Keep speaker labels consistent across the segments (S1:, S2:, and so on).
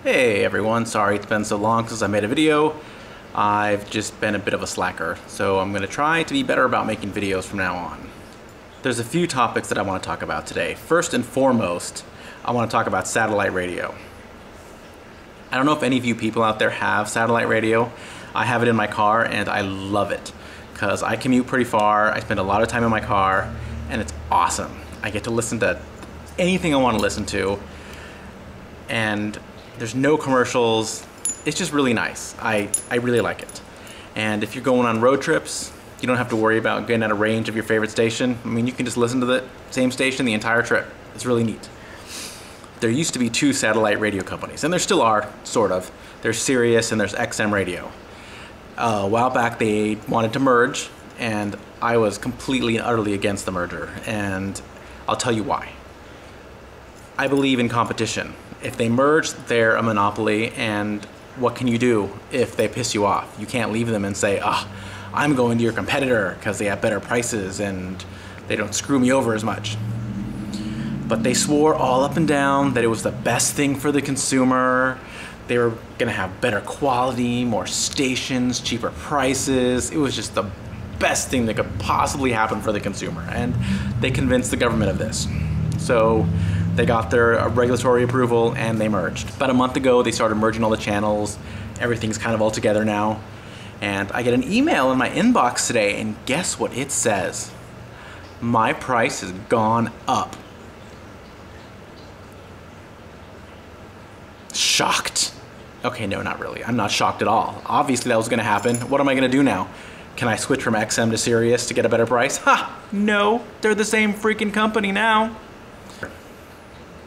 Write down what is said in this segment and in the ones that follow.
S1: Hey everyone, sorry it's been so long since I made a video. I've just been a bit of a slacker, so I'm going to try to be better about making videos from now on. There's a few topics that I want to talk about today. First and foremost, I want to talk about satellite radio. I don't know if any of you people out there have satellite radio. I have it in my car and I love it because I commute pretty far, I spend a lot of time in my car, and it's awesome. I get to listen to anything I want to listen to, and there's no commercials. It's just really nice. I really like it. And if you're going on road trips, you don't have to worry about getting out of range of your favorite station. I mean, you can just listen to the same station the entire trip. It's really neat. There used to be two satellite radio companies, and there still are, sort of. There's Sirius and there's XM Radio. A while back they wanted to merge, and I was completely and utterly against the merger, and I'll tell you why. I believe in competition. If they merge, they're a monopoly, and what can you do if they piss you off? You can't leave them and say, I'm going to your competitor because they have better prices and they don't screw me over as much. But they swore all up and down that it was the best thing for the consumer. They were gonna have better quality, more stations, cheaper prices. It was just the best thing that could possibly happen for the consumer, and they convinced the government of this. So they got their regulatory approval and they merged. About a month ago, they started merging all the channels. Everything's kind of all together now. And I get an email in my inbox today, and guess what it says? My price has gone up. Shocked. Okay, no, not really. I'm not shocked at all. Obviously that was gonna happen. What am I gonna do now? Can I switch from XM to Sirius to get a better price? Ha! No, they're the same freaking company now.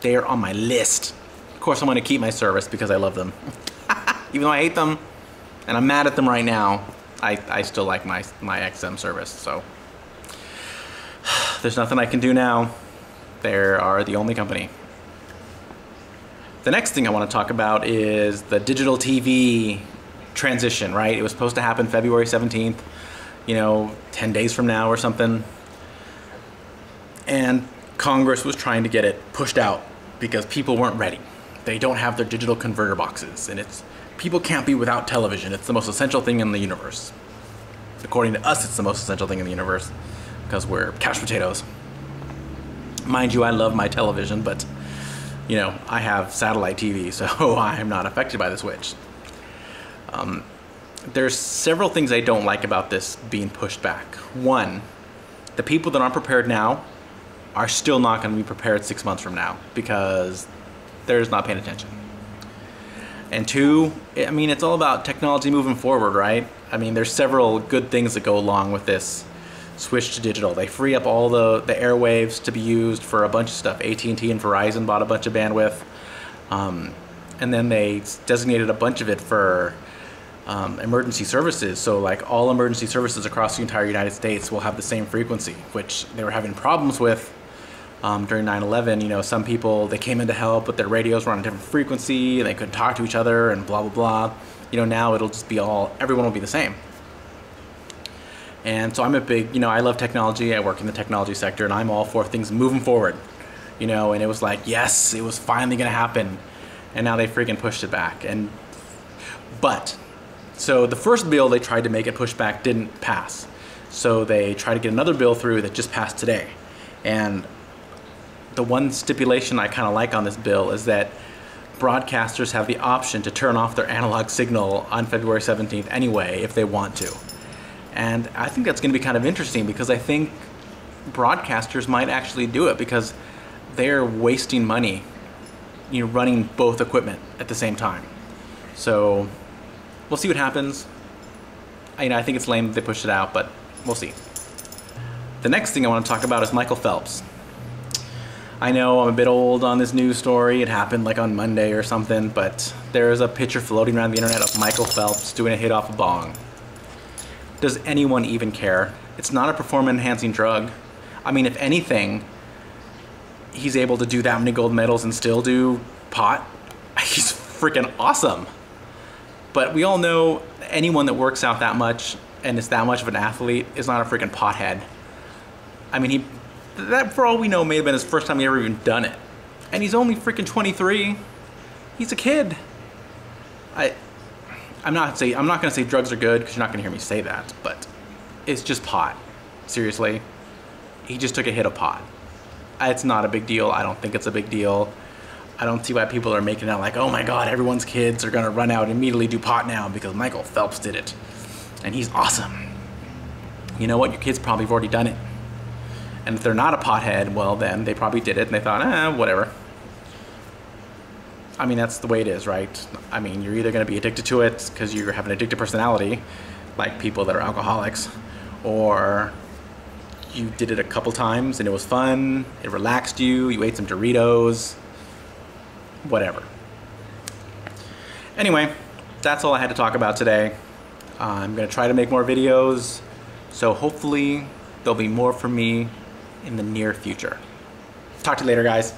S1: They are on my list. Of course, I'm going to keep my service because I love them. Even though I hate them and I'm mad at them right now, I still like my XM service. So there's nothing I can do now. They are the only company. The next thing I want to talk about is the digital TV transition, right? It was supposed to happen February 17th, 10 days from now or something. And Congress was trying to get it pushed out because people weren't ready. They don't have their digital converter boxes, and people can't be without television. It's the most essential thing in the universe. According to us, it's the most essential thing in the universe because we're couch potatoes. Mind you, I love my television, but I have satellite TV, so I'm not affected by the switch. There's several things I don't like about this being pushed back. One, the people that aren't prepared now are still not going to be prepared 6 months from now because they're just not paying attention. And two, I mean, it's all about technology moving forward, right? I mean, there's several good things that go along with this switch to digital. They free up all the airwaves to be used for a bunch of stuff. AT&T and Verizon bought a bunch of bandwidth. And then they designated a bunch of it for emergency services. So like all emergency services across the entire United States will have the same frequency, which they were having problems with during 9/11. Some people, they came in to help, but their radios were on a different frequency and they couldn't talk to each other and blah, blah, blah. Now it'll just be everyone will be the same. And so I'm a big, I love technology. I work in the technology sector and I'm all for things moving forward, and it was like, yes, it was finally gonna happen. And now they freaking pushed it back. So the first bill they tried to make it push back didn't pass. So they tried to get another bill through that just passed today. And the one stipulation I kind of like on this bill is that broadcasters have the option to turn off their analog signal on February 17th anyway if they want to. And I think that's going to be kind of interesting because I think broadcasters might actually do it because they're wasting money, running both equipment at the same time. So we'll see what happens. I think it's lame that they pushed it out, but we'll see. The next thing I want to talk about is Michael Phelps. I know I'm a bit old on this news story. It happened like on Monday or something, but there is a picture floating around the internet of Michael Phelps doing a hit off a bong. Does anyone even care? It's not a performance-enhancing drug. I mean, if anything, he's able to do that many gold medals and still do pot. He's freaking awesome. But we all know anyone that works out that much and is that much of an athlete is not a freaking pothead. I mean, that for all we know may have been his first time he ever even done it. And he's only freaking 23. He's a kid. I'm not gonna say drugs are good, because you're not gonna hear me say that, but it's just pot. Seriously, he just took a hit of pot. It's not a big deal. I don't think it's a big deal. I don't see why people are making it out like, oh my God, everyone's kids are gonna run out and immediately do pot now because Michael Phelps did it, and he's awesome. You know what? Your kids probably have already done it, and if they're not a pothead, well then they probably did it and they thought, whatever. I mean, that's the way it is, right? I mean, you're either going to be addicted to it because you have an addictive personality, like people that are alcoholics, or you did it a couple times and it was fun, it relaxed you, you ate some Doritos, whatever. Anyway, that's all I had to talk about today. I'm going to try to make more videos, so hopefully there'll be more from me in the near future. Talk to you later, guys.